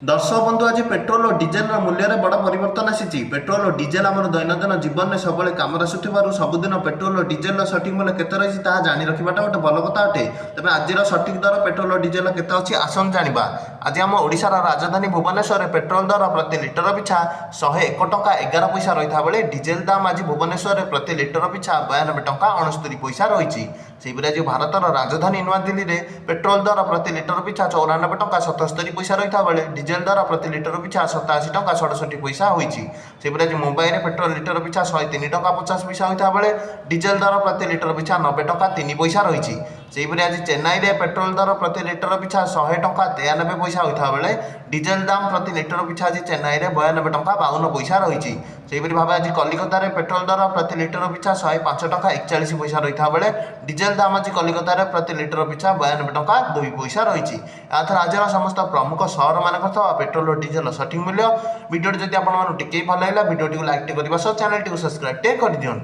दर्शक बंधु आज पेट्रोल और डीजेल मूल्य बड़ परिवर्तन आसी। पेट्रोल और डीजेल आम दैनंदिन जीवन में सब कम आसुवर सबुदिन पेट्रोल और डीजेल सठिक मूल्य केते रही जानी रखाटा गोटे भल कथा अटे। तेज आज सठिक दर पेट्रोल और डीजेल केते अच्छी आसन जाना। आज आम ओडिशार राजधानी भुवनेश्वर में पेट्रोल दर प्रति लिटर पिछा 101 टंका 11 पैसा रही बेले डीजेल दाम आज भुवनेश्वर में प्रति लिटर पिछा 92 टंका 69 पैसा रही। आज भारतर राजधानी नुआदिल्ली में पेट्रोल दर प्रति लिटर पिछा 94 टंका 77 पैसा रही बेले डीजेल दर प्रति लिटर पिछा 87 टंका 67 पैसा होती। आज मुंबई में पेट्रोल लिटर पिछा 103 टंका 50 पैसा होता बेले डीजेल दर प्रति लिटर पिछा 90 टंका 3 पैसा रही। आज चेन्नई में पेट्रोल दर प्रति लिटर पिछा 100 टंका 93 पैसा होता बेले डीजेल दाम प्रति लिटर पिछा आज चेन्नई में 92 टंका 52 पैसा रही। भाव आज कलिकता में पेट्रोल दर प्रति लिटर पिछा 105 टंका 41 पैसा रही बेले डीजेल दाम आज कलिकता में प्रति लिटर पिछा 92 टंका 2 पैसा रही। राज्यर समस्त प्रमुख सहर मान पेट्रोल और डीजेल सठिक मूल्य भिडियो जदि आपको टिके भल लगा भिडियो लाइक करने चैनल सब्सक्राइब कर दिखाँ।